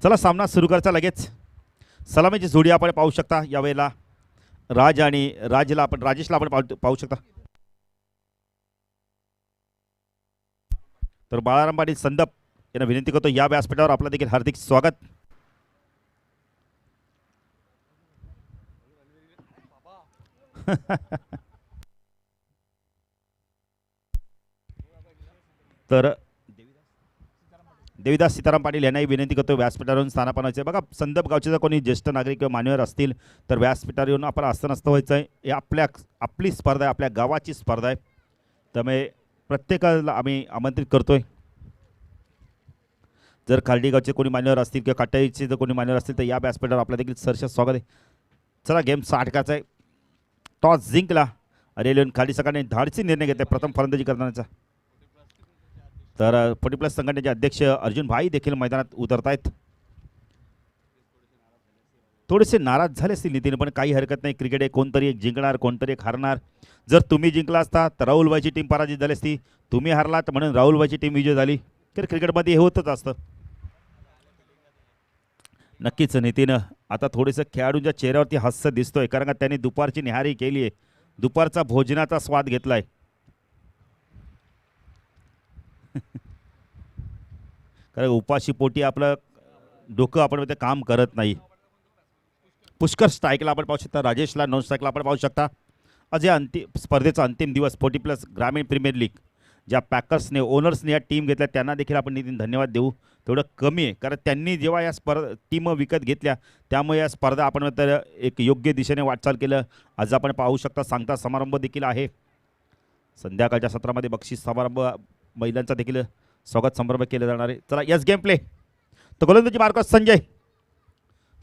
चला सामना सुरू करायचा लगेच. सलामीची जोडी आपण पाहू शकता यावेळेला राज आणि राजेशला आपण पाहू शकता. तर बाळाराम पाटील संदप यांना विनंती करतो या व्यासपीठावर आपलं देखील हार्दिक स्वागत. तर देवीदास सीताराम पाटील यांनाही विनंती करतो व्यासपीठावरून स्थानापनाचे. बघा संदप गावचे जर कोणी ज्येष्ठ नागरिक किंवा मान्यवर असतील तर व्यासपीठावर येऊन आपण असतं व्हायचं आहे. हे आपली स्पर्धा आहे, आपल्या गावाची स्पर्धा आहे, त्यामुळे प्रत्येकाला आम्ही आमंत्रित करतोय. जर खार्डी गावचे कोणी मान्यवर असतील किंवा काटाईचे जर कोणी मान्यवर असतील तर या व्यासपीठावर आपलं देखील सहर्ष स्वागत आहे. चला गेम साठकाचा आहे. टॉस जिंकला रेल्वे खाली सकाळने धाडसी निर्णय घेतला प्रथम फलंदाजी करण्याचा. तर 40+ संघटनेचे अध्यक्ष अर्जुन भाई देखील मैदानात उतरत आहेत. थोडेसे नाराज झाले असतील नितीन, पण काही हरकत नाही. क्रिकेट आहे, कोणतरी एक जिंकणार कोणतरी एक हारणार. जर तुम्ही जिंकला असता तर राहुल भाईची टीम पराजित झाली असती, तुम्ही हारलात म्हणून राहुल भाईची टीम विजय झाली. तर क्रिकेटमध्ये हे होतच असतं. नक्कीच नितीन, आता थोडंसं खेळाडूंच्या चेहऱ्यावरती हास्य दिसतोय, कारण का त्यांनी दुपारची निहारी केली आहे, दुपारचा भोजनाचा स्वाद घेतलाय. कारण उपाशी पोटी आपलं डोकं आपण ते काम करत नाही. पुष्कर स्ट्राईकला आपण पाहू शकता, राजेशला नॉन स्ट्राईकला आपण पाहू शकता. आज या स्पर्धेचा अंतिम दिवस 40+ ग्रामीण प्रीमियर लीग ज्या पॅकर्सने ओनर्सने या टीम घेतल्या त्यांना देखील आपण नितीन धन्यवाद देऊ. तेवढं कमी आहे, कारण त्यांनी जेव्हा या टीम विकत घेतल्या त्यामुळे या स्पर्धा आपण तर एक योग्य दिशेने वाटचाल केलं. आज आपण पाहू शकता सांगता समारंभ देखील आहे. संध्याकाळच्या सत्रामध्ये बक्षीस समारंभ महिलांचा देखील स्वागत समारंभ केले जाणार आहे. चला यस गेम प्ले. तर गोलंदाजी मार्क संजय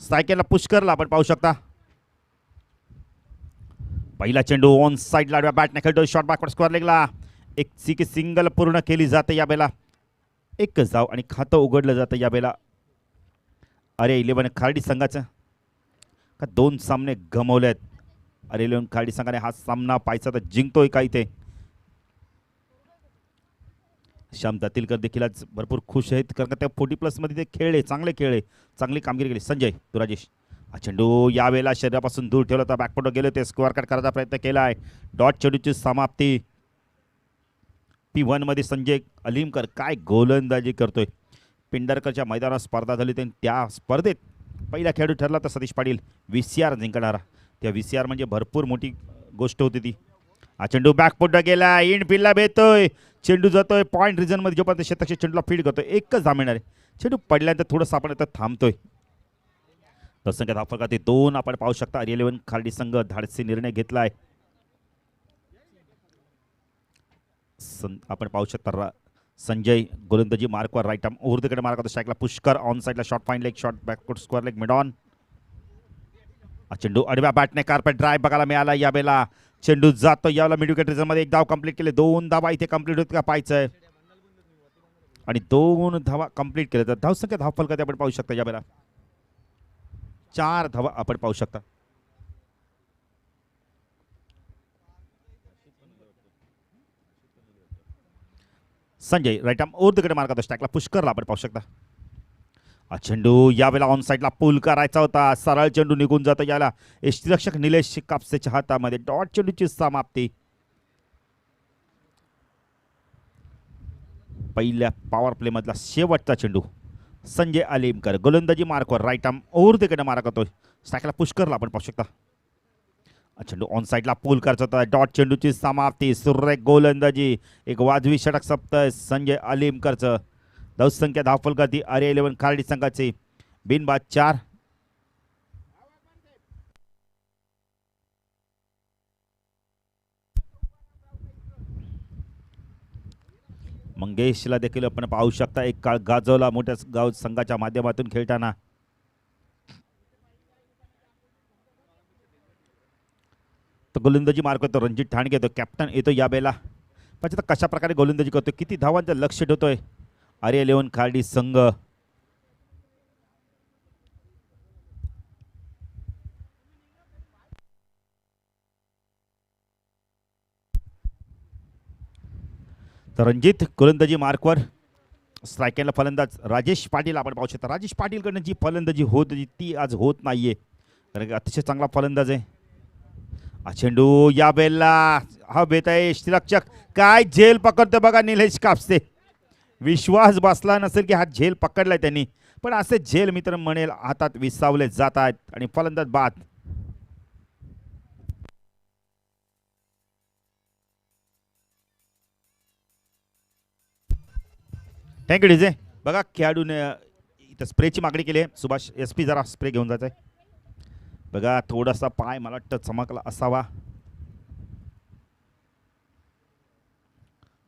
सायकेलला पुष्करला आपण पाहू शकता. पहिला चेंडू ऑन साईड लाडव्या बॅटने खेळतो, शॉट बॅकवर्ड स्क्वेअर लेगला एक सिंगल पूर्ण केली जाते यावेळेला. एक जाव आणि खातं उघडलं जातं यावेळेला. अरे 11 खार्डी संघाचं का 2 सामने गमावले आहेत. अरे 11 खार्डी संघाने हा सामना पाहायचा तर जिंकतोय का इथे. श्याम दातीलकर देखील आज भरपूर खुश आहेत, कारण का त्या 40+ मध्ये ते खेळले, चांगले खेळले, चांगली कामगिरी केली. संजय तू राजेश हा चेंडू यावेळेला शरीरापासून दूर ठेवला होता, बॅकफुट गेले ते स्क्वेअर कट करायचा प्रयत्न केला आहे. डॉट चेंडूची समाप्ती. P1 मध्ये संजय अलीमकर काय गोलंदाजी करतोय. पिंडरकरच्या मैदानात स्पर्धा झाली त्या स्पर्धेत पहिला खेळाडू ठरला तर सतीश पाटील VCR जिंकणारा. त्या VCR म्हणजे भरपूर मोठी गोष्ट होती ती. हा चेंडू बॅकफुट गेला, इन फिल्डला भेटतोय, चेंडू जातोय पॉईंट रिजनमध्ये, जोपर्यंत शतक चेंडूला फीड करतोय. एकच धाव मिळणार आहे. चेंडू पडल्यानंतर थोडंसं आपण आता थांबतोय. तसंख्या धावफलकात 2 आपण पाहू शकता. RA 11 खार्डी संघ धाडसी निर्णय घेतला आहे. आपण पाहू शकता संजय गोलंदाजी मार्कवर राईट आर्म ओव्हर द कडे मार्क होता स्ट्राईकला. पुष्कर ऑन साईडला shot fine leg shot backward square leg mid on. चेंडू अडव्या बॅटने कार्पेट ड्राईव्ह बघायला मिळाला यावेळेला. चेंडू जातो यावेळेला मिड विकेट रिझनमध्ये. एक धाव कंप्लीट केले, 2 धावा इथे कंप्लीट होत का पाहायचंय. आणि 2 धावा कंप्लीट केल्या तर धावसंख्या धावफलकात आपण पाहू शकता यावेळेला 4 धावा आपण पाहू शकता. Sanjay right arm over the कडे मार्क होता स्ट्राईकला. पुष्करला आपण पाहू शकता. चेंडू यावेळेला ऑन साईडला पूल करायचा होता, सरळ चेंडू निघून जातो याला. यष्टीरक्षक निलेश कापसेच्या हातामध्ये. डॉट चेंडूची समाप्ती. पहिल्या पॉवर प्ले मधला शेवटचा चेंडू. संजय अलीमकर गोलंदाजी मार्कवर राईट आर्म ओव्हर द कडे मार्क होतोय स्ट्राईकला. पुष्करला आपण पाहू शकता. चेंडू ऑन साईडला पूल करत होता, डॉट चेंडूची समाप्ती. सुरेख गोलंदाजी, एक वाजवी षटक सप्तय संजय अलीमकरचं. धावसंख्या धावफलकाती RA 11 खार्डी संघाचे बिनबाद 4. मंगेशला देखील आपण पाहू शकता, एक काळ गाजवला मोठ्या गाव संघाच्या माध्यमातून खेळताना. तर गोलंदाजी मार्क होतो रणजित ठाणगे येतो, कॅप्टन येतो यावेळेला. पण आता कशा प्रकारे गोलंदाजी करतो, किती धावांचं लक्ष ठेवतोय RA 11 खार्डी संघ. तर रणजित गोलंदाजी मार्कवर स्ट्रायकरला फलंदाज राजेश पाटील आपण पाहू शकता. राजेश पाटीलकडनं जी फलंदाजी होत होती ती आज होत नाहीये, कारण अतिशय चांगला फलंदाज आहे. हा चेंडू या बेलला हा बेत आहे यष्टीरक्षक काय झेल पकडतो बघा निलेश कापसे. विश्वास बसला नसेल की हा झेल पकडलाय त्यांनी, पण असे झेल मित्र म्हणेल हातात विसावले जात आहेत आणि फलंदाज बाद. Thank you DJ. बघा खेळाडूने इथं स्प्रेची मागणी केली आहे. सुभाष SP जरा स्प्रे घेऊन जायचं आहे. बघा थोडासा पाय मला वाटतं चमकला असावा.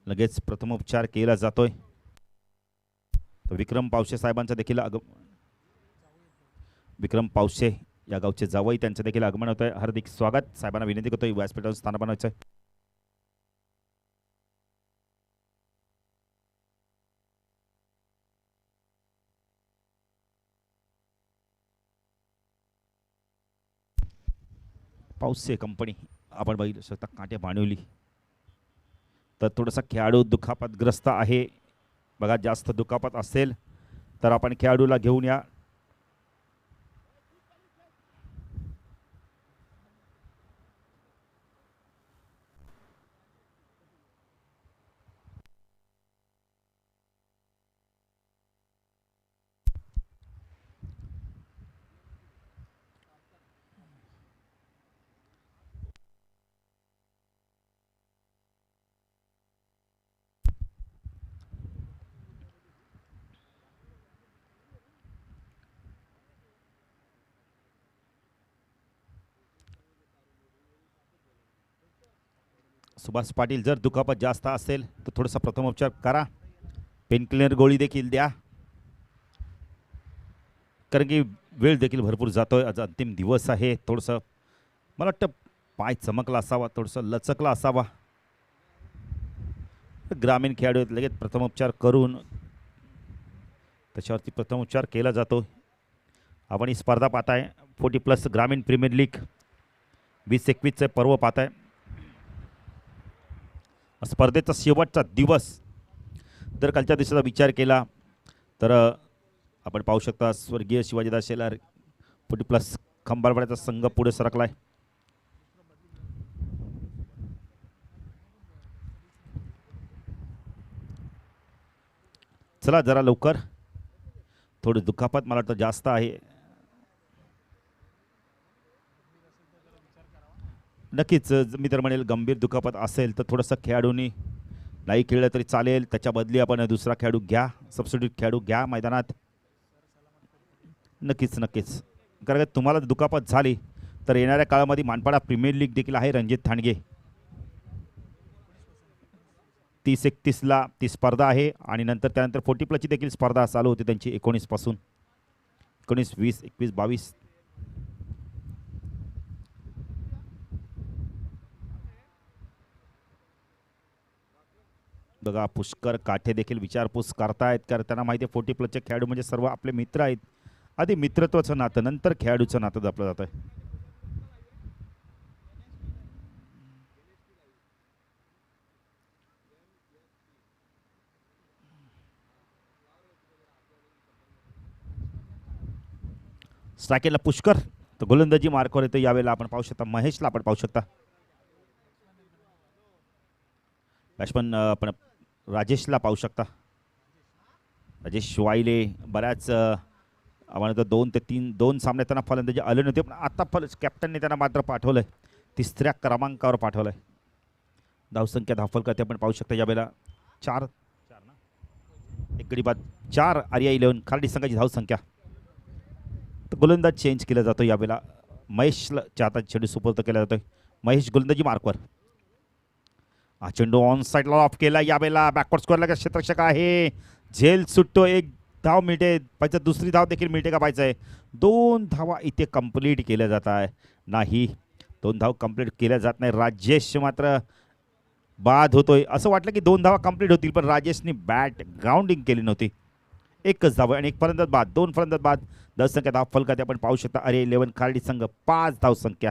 लगेच प्रथमोपचार केला जातोय. विक्रम पावशे साहेबांचा देखील विक्रम पावशे या गावचे जावई त्यांचं देखील आगमन होत आहे. हार्दिक स्वागत. साहेबांना विनंती करतोय व्यासपीठावर स्थान बनवायचं आहे. पावसे कंपनी आपण बघितलं शकता काट्या भांडवली. तर थोडासा खेळाडू दुखापतग्रस्त आहे. बघा जास्त दुखापत असेल तर आपण खेळाडूला घेऊन या. सुभाष पाटील जर दुखापत जास्त असेल तर थोडासा प्रथमोपचार करा. पेनकिलर गोळी देखील द्या, कारण की वेळ देखील भरपूर जातोय. आज अंतिम दिवस आहे. थोडंसं मला वाटतं पाय चमकला असावा, थोडंसं लचकला असावा. ग्रामीण खेळाडू लगेच प्रथमोपचार करून त्याच्यावरती प्रथमोपचार केला जातो. आपण ही स्पर्धा पाहताय 40+ ग्रामीण प्रीमियर लीग 2021चे पर्व पाहताय. स्पर्धेचा शेवटचा दिवस जर कालच्या दिवसाचा विचार केला तर आपण पाहू शकता स्वर्गीय शिवाजीदास शेलार 40+ खंबाळवाड्याचा संघ पुढे सरकलाय. चला जरा लवकर. थोडी दुखापत मला वाटतं जास्त आहे. नक्कीच मी तर म्हणेल गंभीर दुखापत असेल तर थोडंसं खेळाडूंनी नाही खेळलं तरी चालेल. त्याच्या बदली आपण दुसरा खेळाडू घ्या, सबस्टिट्यूट खेळाडू घ्या मैदानात. नक्कीच नक्कीच, कारण तुम्हाला दुखापत झाली तर येणाऱ्या काळामध्ये मानपाडा प्रीमियर लीग देखील आहे. रणजित थांडगे 30-31ला ती स्पर्धा आहे आणि नंतर त्यानंतर 40+ देखील स्पर्धा चालू होती त्यांची 19 पासून. 19, 20, 21, 22. बघा पुष्कर काठे देखील विचारपूस करतायत, कारण त्यांना माहिती आहे 40+ खेळाडू म्हणजे सर्व आपले मित्र आहेत. आधी मित्रत्वाचं नातं, नंतर खेळाडूचं नातं जपलं जातं. स्ट्रायकरला पुष्कर तर गोलंदाजी मार्कवर येतो. यावेळेला आपण पाहू शकता महेशला आपण पाहू शकता. बॅट्समन आपण राजेशला पाहू शकता. राजेश वाईले बऱ्याच आपण 2 ते 2 सामने त्यांना फलंदाजी आले नव्हते, पण आता कॅप्टनने त्यांना मात्र पाठवलंय. 3ऱ्या क्रमांकावर पाठवलंय. धावसंख्या धावफलकात आपण पाहू शकता यावेळेला 4 एक गडी बाद 4 आर्या 11 खारडी संघाची धावसंख्या. तर गोलंदाज चेंज केला जातो यावेळेला. महेशच्या हातात चेंडू सुपूर्द केला जातोय. महेश गोलंदाजी मार्कवर. हा चेंडू ऑन साईडला ऑफ केला. यावेळेला बॅकवर्ड स्कोअरला क्षेत्ररक्षक आहे. झेल सुटतो. 1 धाव मिळते पाहिजे, दुसरी धाव देखील मिळते का पाहिजे. 2 धावा इथे कंप्लीट केल्या जात आहे. नाही, 2 धाव कंप्लीट केल्या जात नाही. राजेश मात्र बाद होतोय. असं वाटलं की 2 धावा कंप्लीट होतील, पण राजेशने बॅट ग्राउंडिंग केली नव्हती. 1च धाव आणि 1 फलंदाज बाद, 2 फलंदाज बाद. धावसंख्या धाव फलकात आपण पाहू शकता. अरे 11 खारडी संघ 5 धावसंख्या.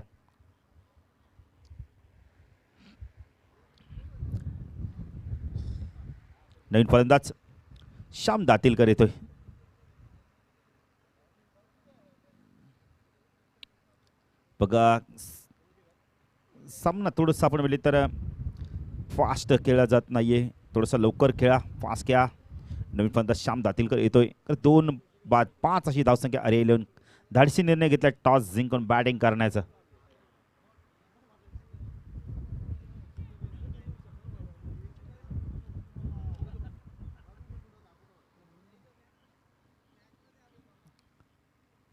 नवीन फलंदाज श्याम दातीलकर येतोय. बघा सामना थोडंसं आपण बोलले तर फास्ट खेळला जात नाहीये, थोडंसं लवकर खेळा, फास्ट खेळा. नवीन फलंदाज श्याम दातीलकर येतोय. 2 बाद 5 अशी धावसंख्या. अरे 11 धाडसी निर्णय घेतला टॉस जिंकून बॅटिंग करण्याचा.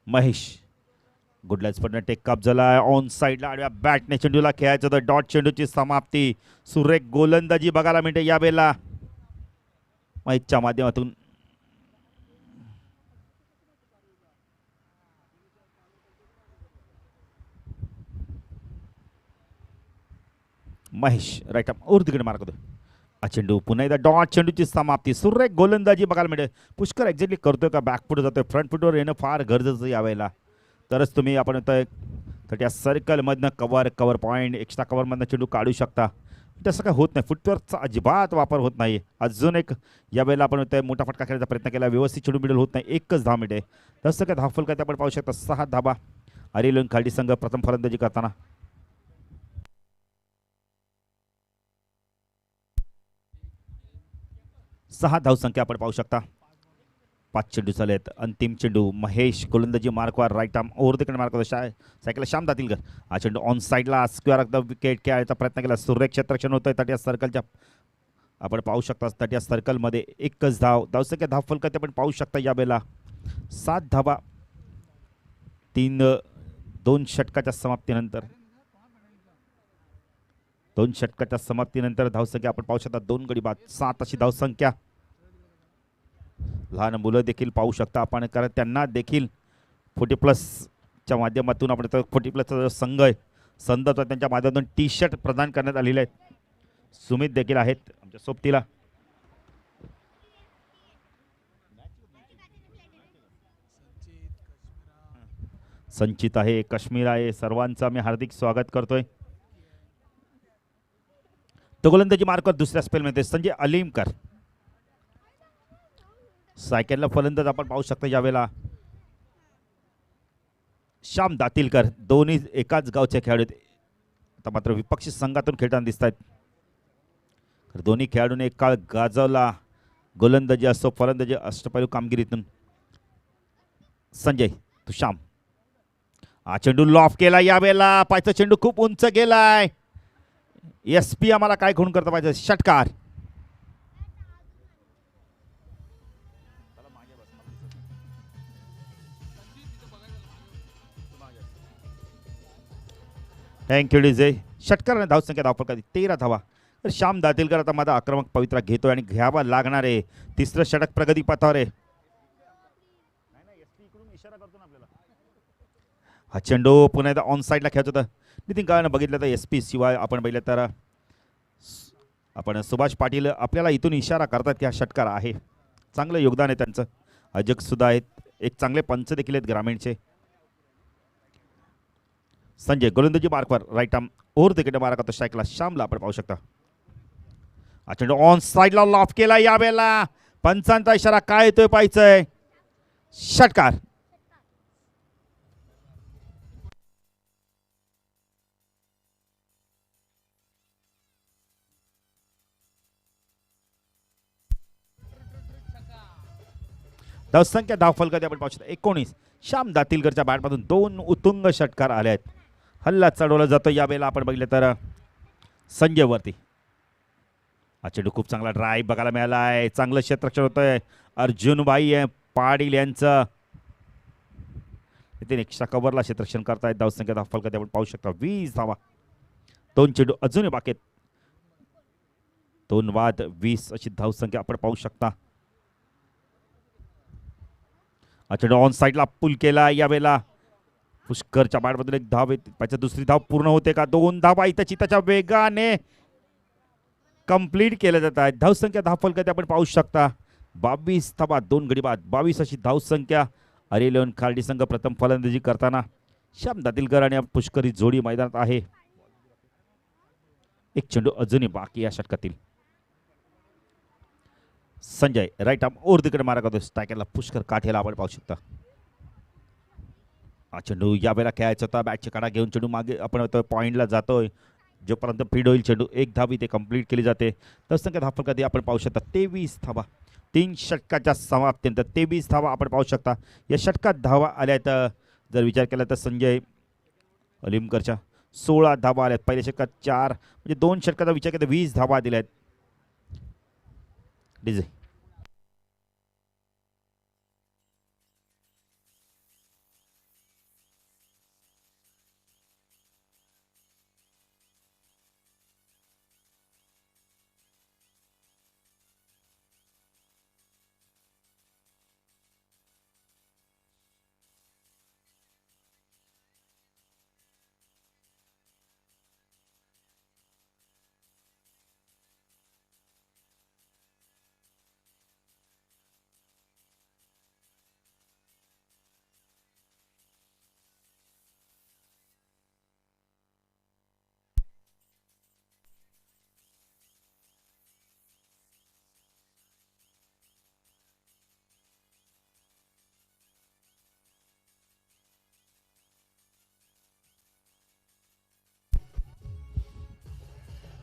महेश गुडलॅच पण टेक अप झाला ऑन साईडला आडव्या बॅटने चेंडूला खेळायचं होतं. डॉट चेंडूची समाप्ती. सुरेख गोलंदाजी बघायला मिळते यावेळेला महेशच्या माध्यमातून. महेश राईट आर्म और तिकडे मार्क होतो. हा चेंडू पुन्हा एकदा डॉट चेंडूची समाप्ती. सुरेख गोलंदाजी बघायला मिळते. पुष्कर एक्झॅक्टली करतोय का बॅकफुट जातोय, फ्रंट फुटवर येणं फार गरजेचं यावेळेला. तरच तुम्ही आपण तर त्या सर्कलमधनं कवर पॉईंट एक्स्ट्रा कवरमधनं चेंडू काढू शकता. तसं काय होत नाही, फुटवर्कचा अजिबात वापर होत नाही. अजून एक यावेळेला आपण मोठा फटका खेळायचा प्रयत्न केला, व्यवस्थित चेंडू मिडल होत नाही. एकच धाव मिळते. तसं काय धावफल काय आपण पाहू शकता 6 धाबा. अरेलोन खालडी संघ प्रथम फलंदाजी करताना. 6 धावसंख्या आपण पाहू शकता. 5 चेंडू झालेत. अंतिम चेंडू महेश गोलंदाजी मार्कवर राईट आर्म ओव्हर तिकडे मार्क होता. सायकल श्याम दातीलकर. हा चेंडू ऑन साईडला स्क्वेअर एकदा विकेट खेळायचा प्रयत्न केला. सुरेख क्षेत्ररक्षण होतंय तटिया सर्कलच्या. आपण पाहू शकता तटिया सर्कलमध्ये एकच धावसंख्या धावफल काय आपण पाहू शकता यावेळेला 7 धाबा. 2 षटकाच्या समाप्तीनंतर 2 षटकाच्या समाप्तीनंतर धावसंख्या आपण पाहू शकता 2 गडी बाद 7 अशी धावसंख्या. लहान मुलं देखील पाहू शकता आपण, कारण त्यांना देखील 40+ माध्यमातून आपण 40+ जो संघ आहे संघ त्यांच्या माध्यमातून टी-शर्ट प्रदान करण्यात आलेले आहेत. सुमित देखील आहेत आमच्या सोबतीला. संचित आहे, काश्मीर आहे, सर्वांचं मी हार्दिक स्वागत करतोय. तो गोलंदाजी मार्कवर दुसऱ्या स्पेलमध्ये संजय अलीमकर. सायकलला फलंदाज आपण पाहू शकता यावेळेला श्याम दातीलकर. दोन्ही एकाच गावचे खेळाडू आहेत. आता मात्र विपक्षी संघातून खेळताना दिसत आहेत. दोन्ही खेळाडूंनी एक काळ गाजवला गोलंदाजी असो फलंदाजी अष्टपैलू कामगिरीतून. संजय तो श्याम. हा चेंडू लॉफ केला यावेळेला. पायचा चेंडू खूप उंच गेलाय. SP आम्हाला काय खून करता पाहिजे. षटकार. Thank you DJ. षटकार धावसंख्या धावफल कधी 13 धावा. तर श्याम दातीलकर आता माझा आक्रमक पवित्रा घेतोय आणि घ्यावा लागणार आहे. तिसरं षटक प्रगती पथावर आहे. हा चेंडू पुन्हा एकदा ऑन साईडला खेळत होता. नितीन गावानं बघितलं तर SP शिवाय आपण बघितलं तर आपण सुभाष पाटील आपल्याला इथून इशारा करतात की हा षटकार आहे. चांगलं योगदान आहे त्यांचं. अजक सुद्धा आहेत, एक चांगले पंच देखील आहेत ग्रामीणचे. संजय गोलंदाजी मार्कवर राईट आर्म ओव्हर तिकडे मारा करतो स्ट्राईकला श्यामला आपण पाहू शकता. हा चेंडू ऑन साईडला लॉफ केला यावेळेला. पंचांचा इशारा काय येतोय पाहायचंय. षटकार. धावसंख्या धावफल कधी आपण पाहू शकता 19. श्याम दातीलकरच्या बॅटमधून 2 उत्तुंग षटकार आले आहेत. हल्ला चढवला जातो यावेळेला आपण बघितलं तर संजयवरती. हा चेंडू खूप चांगला ड्राईव्ह बघायला मिळाला आहे. चांगलं क्षेत्ररक्षण होतंय अर्जुनभाई पाटील यांचं. इथे एक्स्ट्रा कव्हरला क्षेत्ररक्षण करतायत. धावसंख्या धावफल कधी आपण पाहू शकता 20 धावा. 2 चेंडू अजूनही बाकी आहेत. 2 बाद 20 अशी धावसंख्या आपण पाहू शकता. चेंडू ऑन साईडला पुल केला यावेळेला. पुष्करच्या बॅटमधून एक धाव येते. त्याच्या दुसरी धाव पूर्ण होते का. 2 धावा इथं चिताच्या वेगाने कंप्लीट केल्या जात आहेत. धावसंख्या धावफल कधी आपण पाहू शकता 22 धावा 2 गडी बाद 22 अशी धावसंख्या. अरेलोन खार्डी संघ प्रथम फलंदाजी करताना श्याम दातीलकर आणि पुष्करी जोडी मैदानात आहे. एक चेंडू अजूनही बाकी या षटकातील. संजय राईट आर्म उर्दीकडे मारा करतो. स्ट्रायकरला पुष्कर काठेला आपण पाहू शकता. हा चेंडू यावेळेला खेळायचा होता. बॅटची काढा घेऊन चेंडू मागे आपण पॉईंटला जातोय. जोपर्यंत फीड होईल चेंडू एक धाव इथे कंप्लीट केली जाते. तसंख्या धावा कधी आपण पाहू शकता 23 धावा 3 षटकाच्या समाप्तीनंतर 23 धावा आपण पाहू शकता. या षटकात धावा आल्या तर जर विचार केला तर संजय अलिमकरच्या 16 धावा आल्यात. पहिल्या षटकात 4 म्हणजे 2 षटकाचा विचार केला 20 धावा दिल्या आहेत. DJ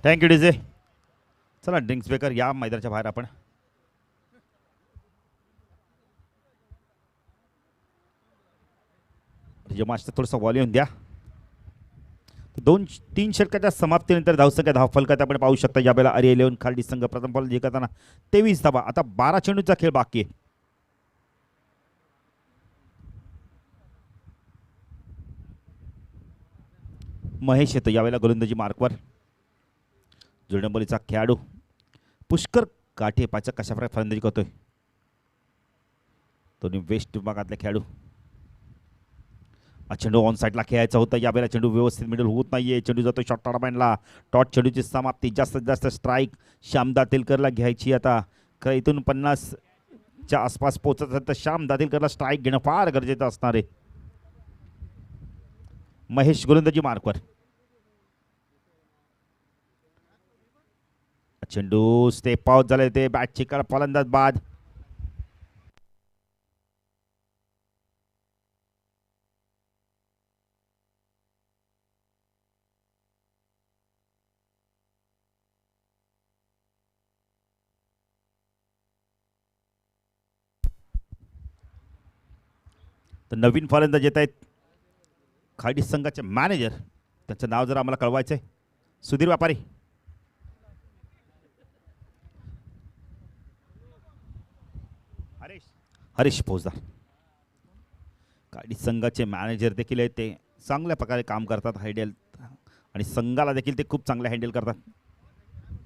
thank you DJ. चला ड्रिंक्स बेकर या मैदानाच्या बाहेर आपण. मास्टर थोडंसं व्हॉल्यूम द्या. 2-3 षटकाच्या समाप्तीनंतर धावसंख्या धावफलकात आपण पाहू शकता. यावेळेला अरे 11 खालडी संघ प्रथम फलंदाजी करताना 23 धावा. आता 12 चेंडूचा खेळ बाकी आहे. महेश येतो यावेळेला गोलंदाजी मार्कवर. जुळणबोलीचा खेळाडू पुष्कर काठे पाचा कशा प्रकारे फलंदाजी करतोय. दोन्ही वेस्ट विभागातले खेळाडू. चेंडू ऑन साईडला खेळायचा होता. यावेळेला चेंडू व्यवस्थित मिडल होत नाहीये. चेंडू जातो शॉर्ट टॉर्नामेंटला. टॉट चेंडूची समाप्ती. जास्तीत जास्त स्ट्राईक श्याम दातेलकरला घ्यायची. आता इथून 50च्या आसपास पोहोचत असेल तर श्याम दातेलकरला स्ट्राईक घेणं फार गरजेचं असणार आहे. महेश गोलंदाजी मार्कवर. चेंडू स्टेप आउट झाले ते बॅटची कड फलंदाज बाद. तर नवीन फलंदाज येत आहेत खाडी संघाचे मॅनेजर. त्यांचं नाव जर आम्हाला कळवायचं आहे. सुधीर व्यापारी. हरीश फौजदार खाडी संघाचे मॅनेजर देखील आहेत. ते चांगल्या प्रकारे काम करतात हँडल आणि संघाला देखील ते खूप चांगले हँडल करतात.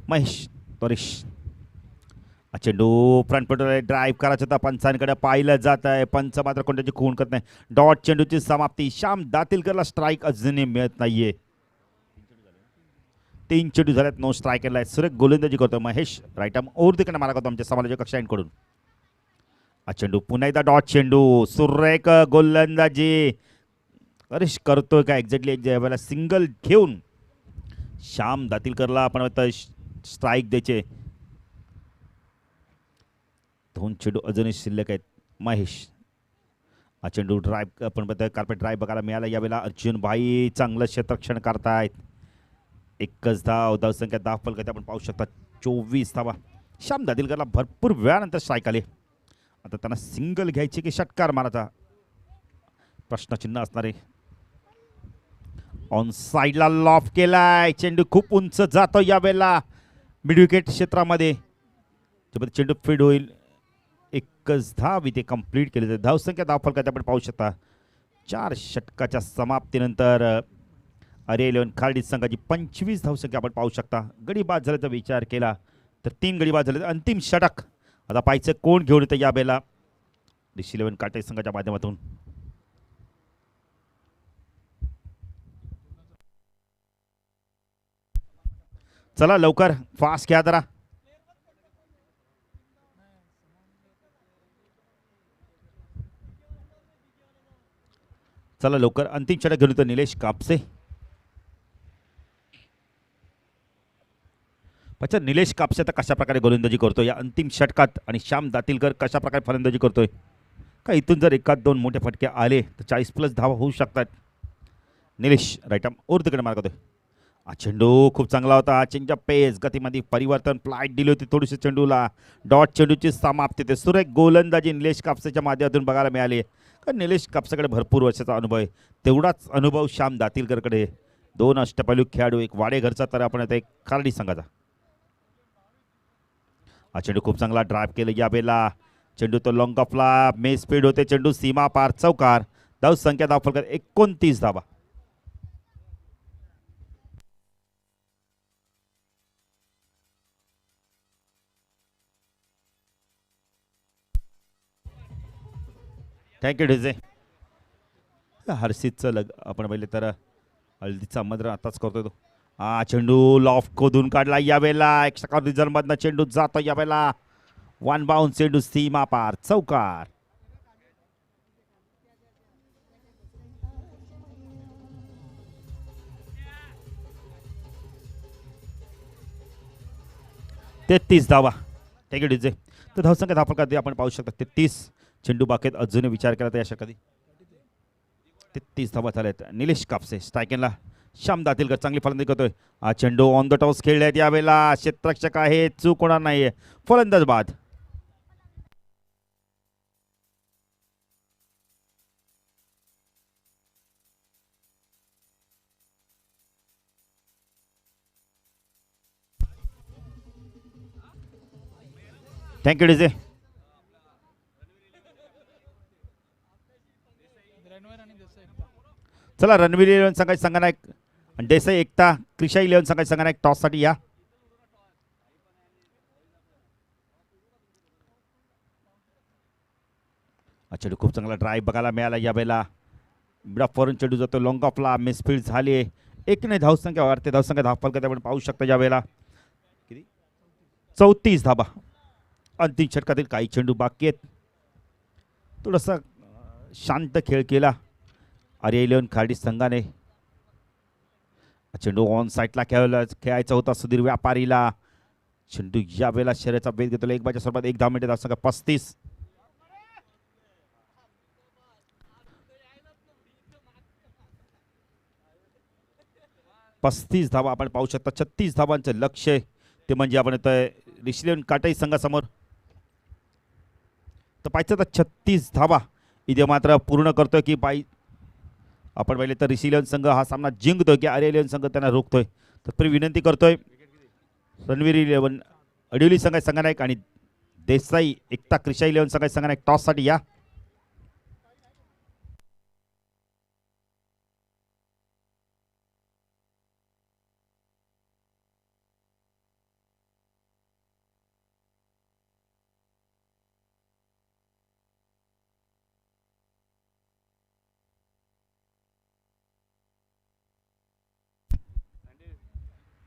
महेश तोरिश. चेंडू फ्रंट फुटवर ड्राईव्ह करायचं होता. पंचांकडे पाहिलं जात आहे. पंच मात्र कोणत्याची खून करत नाही. डॉट चेंडूची समाप्ती. श्याम दातेलकरला स्ट्राईक अजूनही मिळत नाहीये. 3 चेंडू झाल्यात. नो स्ट्रायकरला सुरेख गोलंदाजी करतो महेश. राईट आर्म ओव्हर तिकडे मारा करतो आमच्या समालोचक कक्षांकडून. चेंडू पुन्हा एकदा डॉट चेंडू. सुरेख गोलंदाजी हरीश करतोय का एक्झॅक्टली. ज्यावेळेला सिंगल घेऊन श्याम दातेलकरला आपण स्ट्राईक द्यायचे. 2 चेंडू अजूनही शिल्लक आहेत. महेश चेंडू ड्राईव्ह आपण कार्पेट ड्राईव्ह बघायला मिळाला. यावेळेला अर्जुन भाई चांगलं क्षेत्ररक्षण करतायत. एकच धावसंख्या धाव फलकात आपण पाहू शकता 24 धावा. श्याम दातेलकरला भरपूर वेळानंतर स्ट्राईक आले. आता त्यांना सिंगल घ्यायची की षटकार मारायचा प्रश्नचिन्ह असणार आहे. ऑन साईडला लॉफ केलाय. चेंडू खूप उंच जातो यावेळेला मिड विकेट क्षेत्रामध्ये. चेंडू फीड होईल. एकच धाव इथे कंप्लीट केली जाते. धावसंख्या धाव फलकात आपण पाहू शकता 4 षटकाच्या समाप्तीनंतर अरे 11 खालडी संघाची 25 धावसंख्या आपण पाहू शकता. गडी बाद झाल्याचा विचार केला तर 3 गडी बाद झाले. अंतिम षटक आता पाहायचं कोण घेऊन येतं यावेळेला ऋषी 11 काटे संघाच्या माध्यमातून. चला लवकर फास्ट घ्या जरा. चला लवकर अंतिम षटक घेऊन येतो निलेश कापसे. अच्छा, निलेश कापसे आता कशा प्रकारे गोलंदाजी करतोय या अंतिम षटकात आणि श्याम दातीलकर कशा प्रकारे फलंदाजी करतोय का इथून जर एकात दोन मोठे फटके आले तर 40+ धावा होऊ शकतात. निलेश राईट आर्म ओर तिकडे मार्ग होतोय. हा चेंडू खूप चांगला होता. चेंजअप पेस गतीमध्ये परिवर्तन फ्लाईट दिली होती थोडीशी चेंडूला. डॉट चेंडूची समाप्ती ते सुरेख गोलंदाजी निलेश कापसेच्या माध्यमातून बघायला मिळाली. कारण निलेश कापसेकडे भरपूर वर्षाचा अनुभव आहे. तेवढाच अनुभव श्याम दातीलकरकडे. 2 अष्टपैलू खेळाडू, एक वाडेघरचा तर आपण आता एक खारडी संघाचा. हा चेंडू खूप चांगला ड्राईव्ह केलं या वेळेला. चेंडू तो लॉंग ऑफला मे स्पीड होते. चेंडू सीमा पार चौकार. धाव संख्या धाव फलकात 29 धावा. Thank you DJ. हर्षितचं आपण पहिले तर हळदीचा मद्र आताच करतोय तो. हा चेंडू लॉफ खोदून काढला या वेळेला. एक सकाळ रिझल्टमधनं चेंडू जातो या वेळेला. 1 बाउन्स चेंडू सीमा पार चौकार. तेहतीस धावा. Thank you DJ. तर धावसंख्या धावफलकात आपण पाहू शकता 33. चेंडू बाकेत अजूनही विचार केला तर या षटकात 33 धावा झाल्यात. निलेश कापसे स्ट्रायकिंगला. श्याम दातीलकर चांगली फलंदाजी करतोय. हा चेंडू ऑन द टॉस खेळल्यात यावेळेला. क्षेत्ररक्षक आहे, चूक होणार नाही. फलंदाज बाद. Thank you DJ. चला रणवीर 11 संघाचे संघनायक देसाई एकता क्रिशा 11 संघाचे संघनायक टॉससाठी या. चेंडू खूप चांगला ड्राईव्ह बघायला मिळाला या वेळेला. फॉरन चेंडू जातो लॉंग ऑफला. मिसफील्ड झाली आहे. 1 नाही धावसंख्या वाढते. धावसंख्या धावफलकात आपण पाहू शकता या वेळेला किती 34 धाबा. अंतिम षटकातील काही चेंडू बाकी आहेत. थोडासा शांत खेळ केला आर्या 11 खार्डी संघाने. चेंडू ऑन साईडला खेळायचा होता सुधीर व्यापारीला. चेंडू या वेळेला शर्यतीचा वेध घेतला. 1 बाच्या स्वरूपात 1 धाव मिळते. धावसंख्या 35. धावा आपण पाहू शकता. 36 धावांचं लक्ष्य ते म्हणजे आपण येतोय ऋषी काटाई संघासमोर. तर पाहिजे तर 36 धावा इथे मात्र पूर्ण करतोय की आपण पाहिले तर ऋषी 11 संघ हा सामना जिंकतोय की आर्या 11 संघ त्यांना रोखतोय. तत्पूर्वी विनंती करतोय रणवीर 11 अडिवली संघाचे संघनायक आणि देसाई एकता क्रिशा 11 संघाचे संघनायक टॉससाठी या.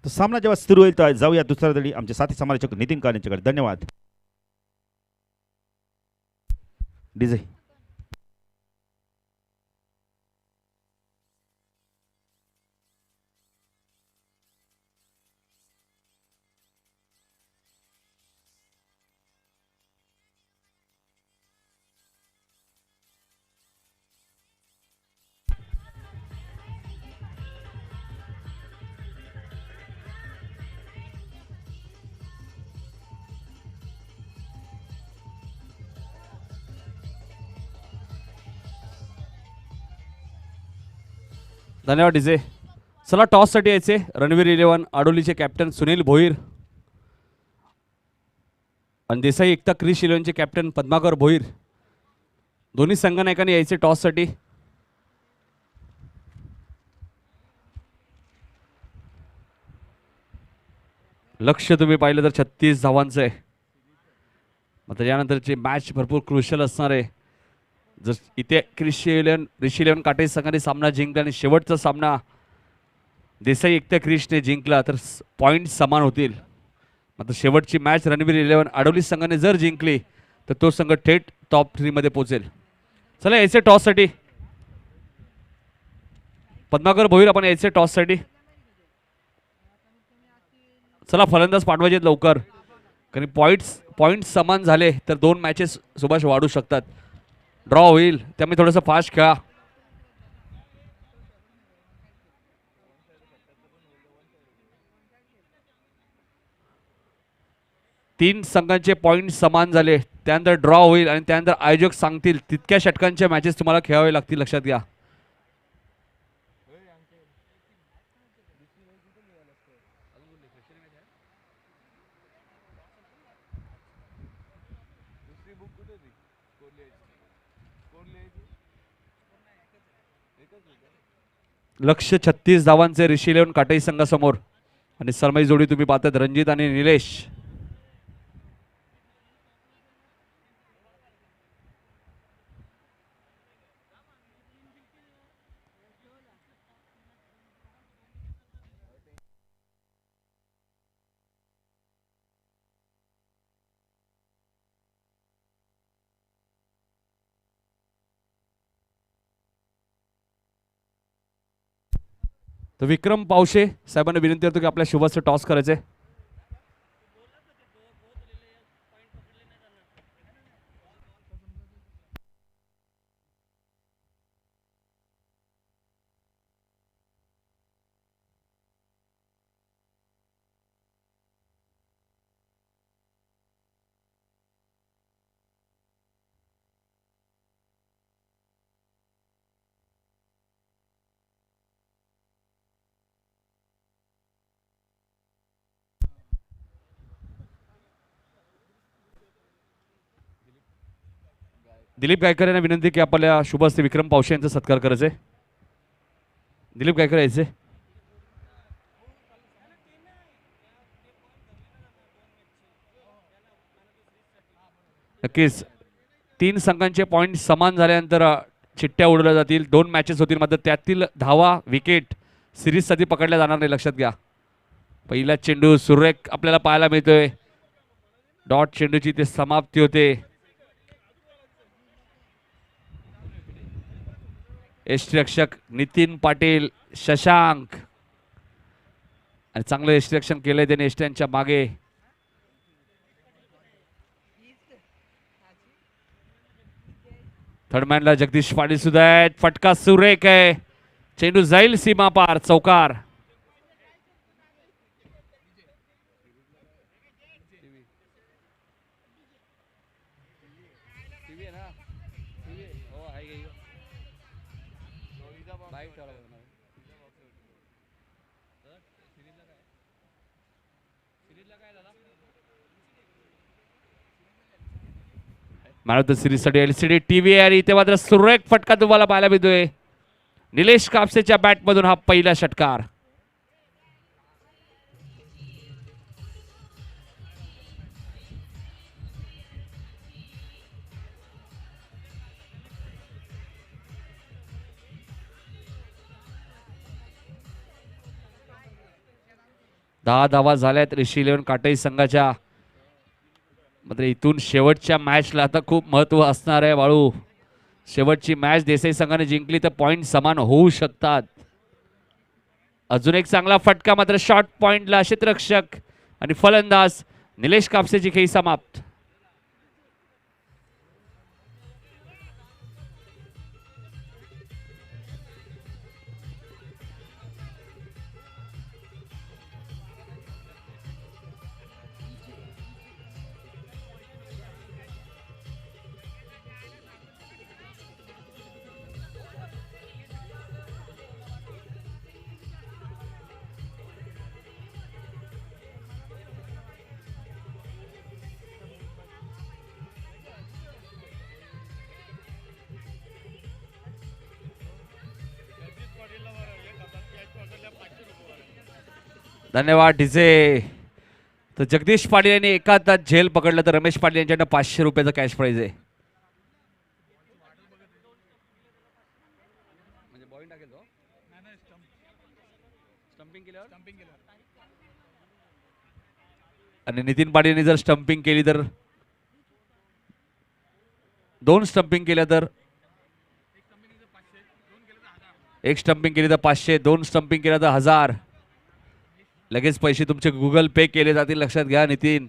तो सामना जेव्हा सुरू होईल तेव्हा जाऊया दुसऱ्या दडी आमचे साथी समालोचक नितीन काळे यांच्याकडे. धन्यवाद डीजे. धन्यवाद डीजे. चला टॉससाठी यायचे रणवीर 11 आडोलीचे कॅप्टन सुनील भोईर आणि देसाई एकता क्रिश 11चे कॅप्टन पद्माकर भोईर. दोन्ही संघनायकांनी यायचे टॉससाठी. लक्ष तुम्ही पाहिलं तर 36 धावांचं आहे. मग त्याच्यानंतरची मॅच भरपूर क्रुशियल असणार आहे. जर इथे ऋषी 11 काटे संघाने सामना जिंकला आणि शेवटचा सामना देसाई एकट्या क्रिशने जिंकला तर पॉईंट समान होतील. मात्र शेवटची मॅच रणवीर 11 आडोली संघाने जर जिंकली तर तो संघ थेट टॉप 3 मध्ये पोहोचेल. चला यायचे टॉससाठी. पद्माकर भोईर आपण यायचे टॉससाठी. चला फलंदाज पाठवायचे लवकर, कारण पॉइंट समान झाले तर 2 मॅचेस सुभाष वाढू शकतात, ड्रॉ होईल, त्यामुळे थोडंसं फास्ट खेळा. तीन संघांचे पॉइंट समान झाले त्यानंतर ड्रॉ होईल आणि त्यानंतर आयोजक सांगतील तितक्या षटकांच्या मॅचेस तुम्हाला खेळावे लागतील, लक्षात घ्या. लक्ष 36 धावांचे ऋषी इलेव्हन काटई संघासमोर आणि सरमाई जोडी तुम्ही पाहतात रणजित आणि निलेश. तर विक्रम पावशे साहेबांना विनंती करतो की आपल्या शुभाचं टॉस करायचे. दिलीप गायकर यांना विनंती की आपल्या शुभस्ते विक्रम पावशे यांचा सत्कार करायचे. दिलीप गायकर यायचे. नक्कीच 3 संघांचे पॉइंट समान झाल्यानंतर चिठ्ठ्या उडवल्या जातील, 2 मॅचेस होतील, मात्र त्यातील धावा विकेट सिरीजसाठी पकडल्या जाणार नाही, लक्षात घ्या. पहिला चेंडू सुरेख आपल्याला पाहायला मिळतोय, डॉट चेंडूची ते समाप्ती होते. यष्टिरक्षक नितीन पाटील शशांक आणि चांगलं यष्टिरक्षण केलंय त्याने यष्ट्यांच्या मागे. थर्डमॅनला जगदीश पाटील सुद्धा आहेत. फटका सुरेख आहे, चेंडू जाईल सीमा पार, चौकार. मॅन ऑफ द सिरीज साठी एलसीडी टीव्ही आणि इथे मात्र सुरेख फटका तुम्हाला पाहायला मिळतोय. निलेश कापसेच्या बॅट मधून हा पहिला षटकार. दहा धावा झाल्यात ऋषी इलेव्हन काटई संघाच्या. मात्र इथून शेवटच्या मॅचला आता खूप महत्व असणार आहे बाळू. शेवटची मॅच देसाई संघाने जिंकली तर पॉइंट समान होऊ शकतात. अजून एक चांगला फटका, मात्र शॉर्ट पॉइंटला क्षेत्ररक्षक आणि फलंदाज निलेश कापसेची खेळी समाप्त. धन्यवाद डीजे. तर जगदीश पाटील यांनी एका तास झेल पकडलं तर रमेश पाटील यांच्याकडे 500 रुपयाचं कॅश प्राइज आहे. आणि नितीन पाटील यांनी जर स्टंपिंग केली तर 2 स्टंपिंग केल्या तर 1 स्टंपिंग केली तर 500, 2 स्टंपिंग केल्या तर 1000. लगेच पैसे तुमचे गुगल पे केले जातील, लक्षात घ्या नितीन.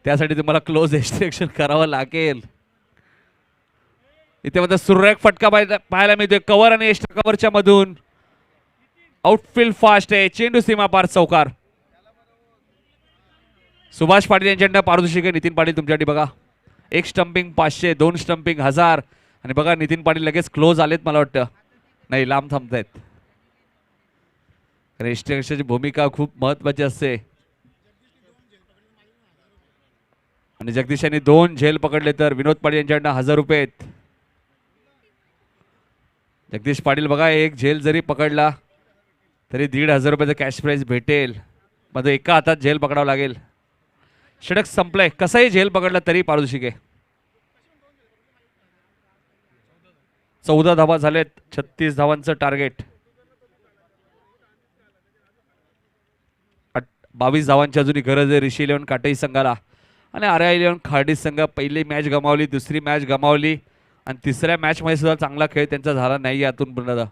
त्यासाठी तुम्हाला क्लोज एक्स्ट्रॅक्शन करावं लागेल. इथे मात्र सुरेख फटका पाहायला मिळतोय कव्हर आणि एक्स्ट्रा कव्हरच्या मधून. आउटफील्ड फास्ट आहे, चेंडू सीमा पार चौकार. सुभाष पाटील यांच्याकडनं पारितोषिक आहे. नितीन पाटील तुमच्यासाठी बघा, एक स्टंपिंग 500, 2 स्टंपिंग 1000. आणि बघा नितीन पाटील लगेच क्लोज आलेत, मला वाटतं नाही लांब थांबतायत. एक्स्ट्रॅक्शनची भूमिका खूप महत्वाची असते. आणि जगदीश यांनी 2 झेल पकडले तर विनोद पाटील यांच्याकडनं 1000 रुपये आहेत. जगदीश पाटील बघा, एक झेल जरी पकडला तरी 1500 रुपयाचं कॅश प्राइज भेटेल. मध्ये एका हातात झेल पकडावं लागेल. षटक संपलंय, कसंही झेल पकडला तरी पारितोषिक आहे. 14 धावा झालेत, 36 धावांचं टार्गेट. 22 धावांची अजूनही गरज आहे ऋषी इलेव्हन काटई संघाला. आणि आर्या इलेव्हन खार्डी संघ पहिली मॅच गमावली, दुसरी मॅच गमावली आणि तिसऱ्या मॅच मध्ये सुद्धा चांगला खेळ त्यांचा झाला नाही. यातून पुन्हा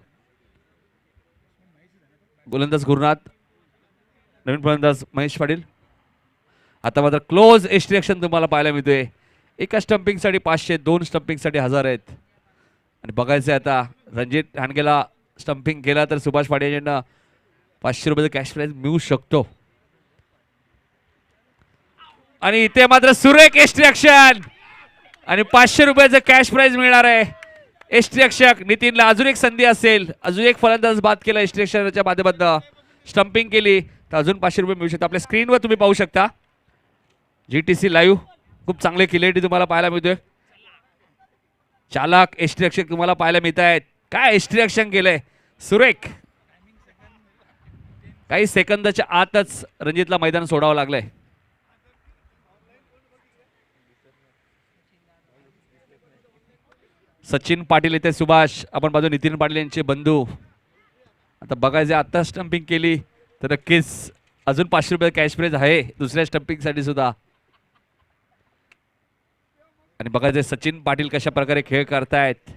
गोलंदाज गुरुनाथ, नवीन फलंदाज महेश पाटील. आता मात्र क्लोज एक्स्ट्रॅक्शन तुम्हाला पाहायला मिळतोय. एका स्टंपिंग साठी 500, 2 स्टंपिंग साठी 1000 आहेत. आणि बघायचं आता रणजित हांडगेला स्टंपिंग केला तर सुभाष पाटील यांना 500 रुपयाचा कॅश प्राइज मिळू शकतो. आणि इथे मात्र सुरेख एक्स्ट्रॅक्शन आणि 500 रुपयाचं कॅश प्राइज मिळणार आहे. एक्स्ट्रॅक्शन नितीनला अजून एक संधी असेल, अजून एक फलंदाज बाद केला एक्स्ट्रॅक्शनच्या माध्यमातून, स्टंपिंग केली तर अजून 500 रुपये मिळू शकतात. आपल्या स्क्रीनवर तुम्ही पाहू शकता GTC लाईव्ह, खूप चांगले क्लिअरिटी तुम्हाला पाहायला मिळतोय. चालक एक्स्ट्रॅक्शन तुम्हाला पाहायला मिळत आहेत. काय एक्स्ट्रॅक्शन केलंय सुरेख. काही सेकंदाच्या आतच रणजितला मैदान सोडावं लागलंय. सचिन पाटील इथे सुभाष, आपण पाहतो नितीन पाटील यांचे बंधू. आता बघायचे, आता स्टंपिंग केली तर नक्कीच अजून 500 रुपये कॅश प्राइज आहे दुसऱ्या स्टंपिंग साठी सुद्धा. आणि बघायचे सचिन पाटील कशा प्रकारे खेळ करतायत.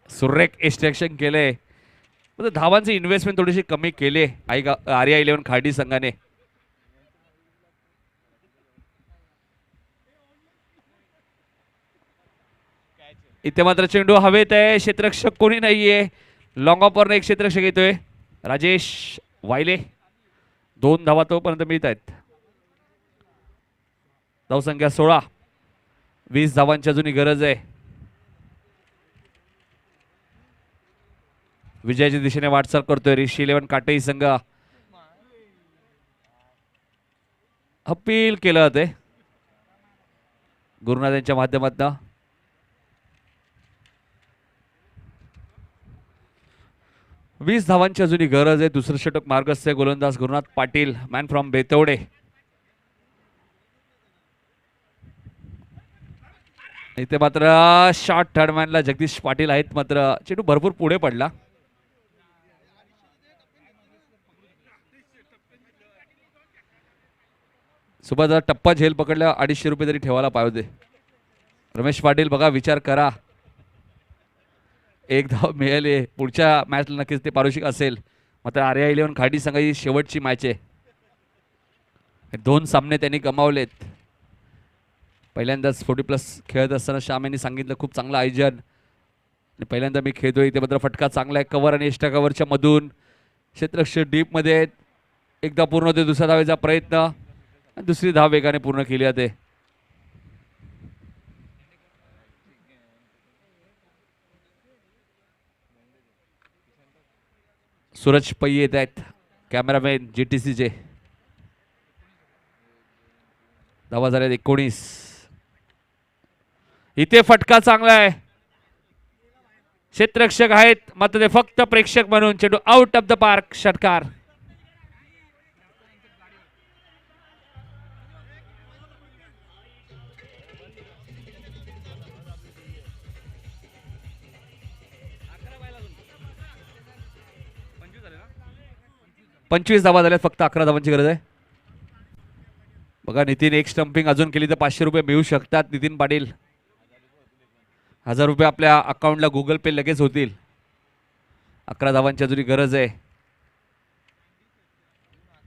सुरेख एक्स्ट्रॅक्शन केले, धावांचे इन्व्हेस्टमेंट थोडीशी कमी केले आर्या इलेव्हन खार्डी संघाने. इथे मात्र चेंडू हवेत आहे, क्षेत्ररक्षक कोणी नाहीये. लॉंग ऑफर एक क्षेत्ररक्षक येतोय राजेश वायले. 2 धावा तोपर्यंत मिळत आहेत. धावसंख्या 16, 20 धावांची अजूनही गरज आहे. विजयाच्या दिशेने वाटचाल करतोय ऋषी इलेव्हन काटई संघ. अपील केलं होते गुरुनाथ यांच्या माध्यमातून. वीस धावांची अजूनही गरज आहे. दुसरं षटक मार्गस्थ आहे गोलंदाज गुरुनाथ पाटील, मॅन फ्रॉम बेतवडे. इथे मात्र शॉर्ट थर्डमॅनला जगदीश पाटील आहेत, मात्र चेंडू भरपूर पुढे पडला. सुभाष टप्पा झेल पकडला, 250 रुपये तरी ठेवायला पाहिजे. रमेश पाटील बघा, विचार करा, एक धाव मिळाली, पुढच्या मॅचला नक्कीच ते पारितोषिक असेल. मात्र आर्या इलेव्हन खाडी संघाची शेवटची मॅच आहे. 2 सामने त्यांनी गमावलेत. पहिल्यांदाच 40+ खेळत असताना श्याम यांनी सांगितलं खूप चांगलं आयोजन. पहिल्यांदा मी खेळतोय. इथे मात्र फटका चांगला आहे, कव्हर आणि एक्स्ट्रा कव्हरच्या मधून. क्षेत्ररक्षक डीप मध्ये एकदा पूर्ण होते, दुसऱ्या धावेचा प्रयत्न, दुसरी धाव वेगाने पूर्ण केली जाते. सूरज पै येत आहेत, कॅमेरामॅन GTCचे. धावा झाल्यात 19. इथे फटका चांगला आहे, क्षेत्ररक्षक आहेत, मात्र ते फक्त प्रेक्षक म्हणून चेंडू आउट ऑफ द पार्क. षटकार. पंचवीस धावा झाल्यात, फक्त 11 धावांची गरज आहे. बघा नितीन, एक स्टंपिंग अजून केली तर 500 रुपये मिळू शकतात. नितीन पाटील, 1000 रुपये आपल्या अकाउंटला गुगल पे लगेच होतील. 11 धावांची अजूनही गरज आहे.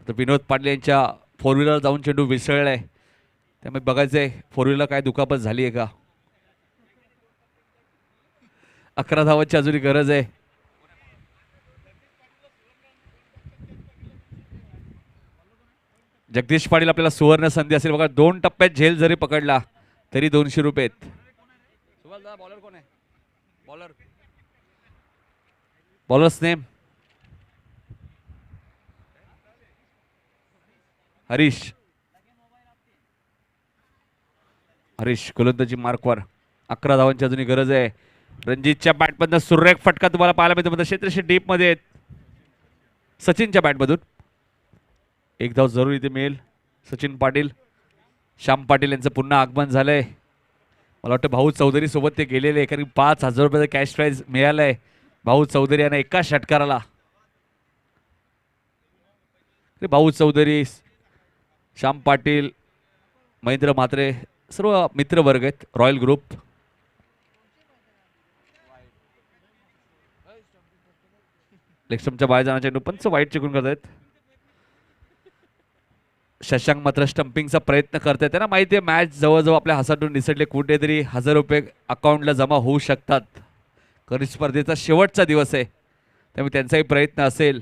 तर विनोद पाटील यांच्या फोर व्हीलर जाऊन चेंडू विसळलाय, त्यामुळे बघायचंय फोर व्हीलर काय दुखापत झाली आहे का. 11 धावांची अजूनही गरज आहे. जगदीश पाटील आपल्याला सुवर्ण संधी असेल बघा. 2 टप्प्यात झेल जरी पकडला तरी 200 रुपये आहेत. बॉलर कोण आहे? बॉलर्स नेम हरीश गोलंदाजी मार्कवर. 11 धावांची अजूनही गरज आहे. रणजितच्या बॅटमधनं सुरेख फटका तुम्हाला पाहायला मिळतो. म्हणजे क्षेत्रशी डीप मध्ये सचिनच्या बॅटमधून 1 धाव जरूर इथे मिळेल. सचिन पाटील, श्याम पाटील यांचं पुन्हा आगमन झालंय. मला वाटतं भाऊ चौधरी सोबत ते गेलेले, कारण 5,000 रुपयाचं कॅश प्राइज मिळालंय भाऊ चौधरी यांना एका षटकाराला. भाऊ चौधरी, श्याम पाटील, महेंद्र म्हात्रे सर्व मित्र वर्ग आहेत. Royal group. लेक्स्टमच्या बाहेर जाण्याच्या पंच वाईट चिकून करत आहेत. शशांक मात्र स्टंपिंगचा प्रयत्न करत आहे. त्यांना माहिती आहे मॅच जवळजवळ आपल्या हातातून निसटले, कुठेतरी 1000 रुपये अकाउंटला जमा होऊ शकतात. कारण स्पर्धेचा शेवटचा दिवस आहे, त्यामुळे त्यांचाही प्रयत्न असेल.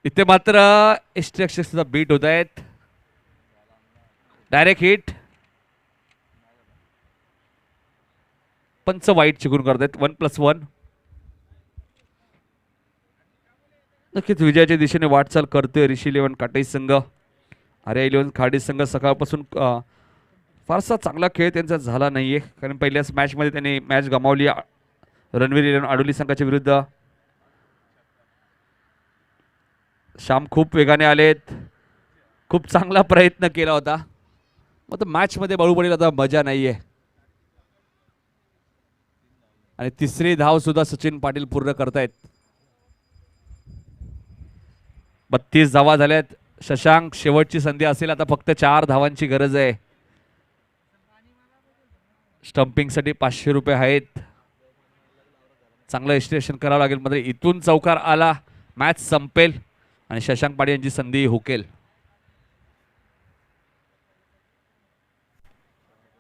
इथे मात्र एस्ट्रॅक्शन सुद्धा बीट होत आहेत. Direct hit. पंच वाईट चिकून करत आहेत. 1+1. नक्कीच विजयाच्या दिशेने वाटचाल करतोय ऋषी इलेव्हन काटई संघ. आर्या इलेव्हन खाडी संघ सकाळपासून फारसा चांगला खेळ त्यांचा झाला नाहीये, कारण पहिल्याच मॅचमध्ये त्यांनी मॅच गमावली रणवीर इलेव्हन आडोली संघाच्या विरुद्ध. श्याम खूप वेगाने आलेत, खूप चांगला प्रयत्न केला होता. मग मॅचमध्ये बाळू पडेल आता मजा नाहीये. आणि तिसरी धाव सुद्धा सचिन पाटील पूर्ण करतायत. 32 धावा झाल्यात. शशांक शेवटची संधी असेल, आता फक्त 4 धावांची गरज आहे. स्टंपिंग साठी 500 रुपये आहेत. चांगलं एस्टिमेशन करावं लागेल. मध्ये इथून चौकार आला मॅच संपेल आणि शशांक पाटील यांची संधी हुकेल.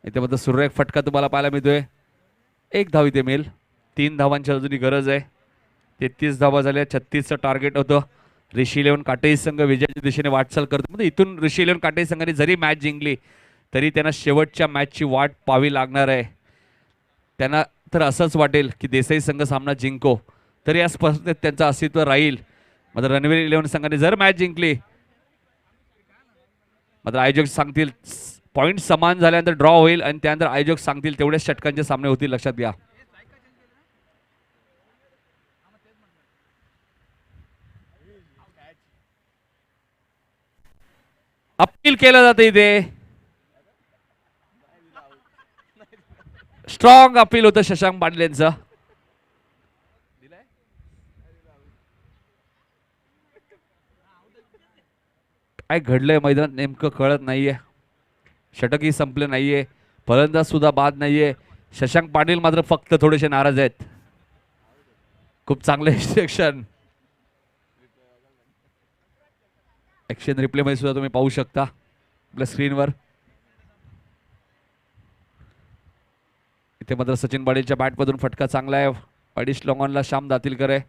इथे मात्र सुरेख फटका तुम्हाला पाहायला मिळतोय. 1 धाव इथे मिळेल. 3 धावांची अजूनही गरज आहे. 33 धावा झाल्या. 36चं टार्गेट होतं. ऋषी इलेव्हन काटई संघ विजयाच्या दिशेने वाटचाल करतो. म्हणजे इथून ऋषी इलेव्हन काटई संघाने जरी मॅच जिंकली तरी त्यांना शेवटच्या मॅचची वाट पाहावी लागणार आहे. त्यांना तर असंच वाटेल की देसाई संघ सामना जिंको तरी या स्पर्धेत त्यांचं अस्तित्व राहील. मात्र रणवीर इलेव्हन संघाने जर मॅच जिंकली मात्र आयोजक सांगतील पॉईंट समान झाल्यानंतर ड्रॉ होईल आणि त्यानंतर आयोजक सांगतील तेवढेच षटकांचे सामने होतील. लक्षात घ्या. अपील केलं जातं इथे. स्ट्रॉंग अपील होतं शशांक पाटील यांचं. काय घडलंय मैदानात नेमकं कळत नाहीये. षटकही संपलं नाहीये, फलंदाज सुद्धा बाद नाहीये. शशांक पाटील मात्र फक्त थोडेसे नाराज आहेत. खूप चांगलं इन्स्ट्रक्शन. ऍक्शन रिप्ले मध्ये सुद्धा तुम्ही पाहू शकता आपल्या स्क्रीनवर. इथे मात्र सचिन पाटीलच्या बॅटमधून फटका चांगला आहे. अडीच लॉंगॉनला श्याम दातीलकर आहे.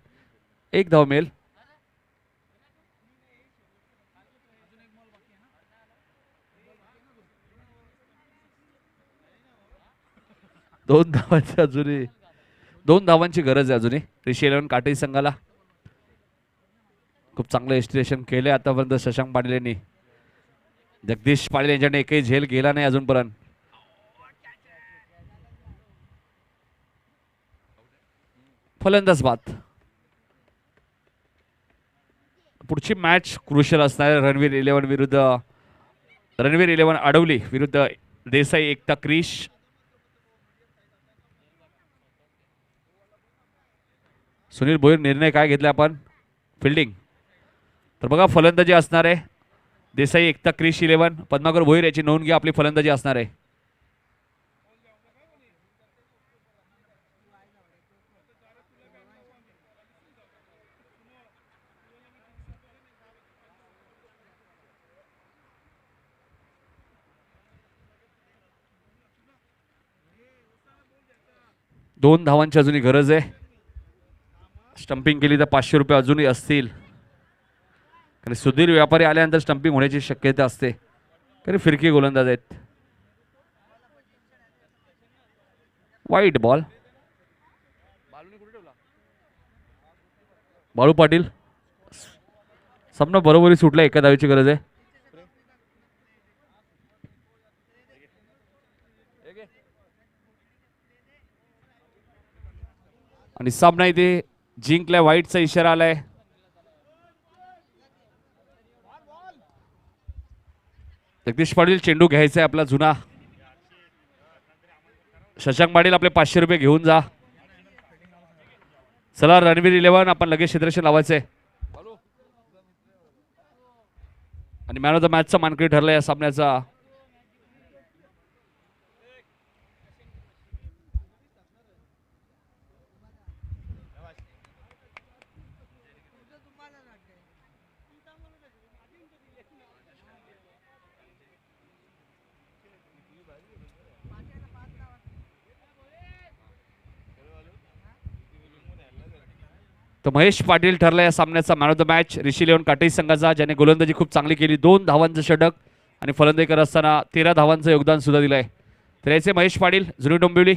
1 धाव मिळेल. दोन धावांची गरज आहे अजूनही ऋषी इलेव्हन काटई संघाला. खूप चांगलं एस्टिमेशन केलंय आतापर्यंत शशांक पाटील यांनी. जगदीश पाटील यांच्याने एकही झेल गेला नाही अजूनपर्यंत. फलंदाज बाद. पुढची मॅच क्रुशियल असणार आहे. रणवीर इलेव्हन आडवली विरुद्ध देसाई एकता क्रिश. सुनील भोईर, निर्णय काय घेतला आपण? फिल्डिंग. तर बघा फलंदाजी असणार आहे देसाई एकता क्रिश इलेव्हन. पद्माकर भोईर याची नोंद घ्या. आपली फलंदाजी असणार आहे. 2 धावांची अजूनही गरज आहे. स्टंपिंग केली तर 500 रुपये अजूनही असतील. कारण सुधीर व्यापारी आल्यानंतर स्टंपिंग होण्याची शक्यता असते. कारण फिरकी गोलंदाज आहेत. वाईट बॉल. बाळू पाटील सामना बरोबरी सुटला. एका धावेची गरज आहे. आणि सामना इथे जिंकलाय. वाईटचा इशारा आलाय. जगदीश पाटील चेंडू घ्यायचा आहे आपला जुना. शशांक पाटील आपले 500 रुपये घेऊन जा. चला रणवीर 11 आपण लगेच क्षेत्ररक्षण लावायचंय. आणि मॅन ऑफ द मॅचचा मानकरी ठरला या सामन्याचा. तर महेश पाटील ठरला या सामन्याचा man of the match. Rishi लेवन काटेज संघाचा, ज्याने गोलंदाजी खूप चांगली केली. 2 धावांचं षटक आणि फलंदाजी करत असताना 13 धावांचं योगदान सुद्धा दिलंय. तर याचे महेश पाटील जुनी डोंबिवली.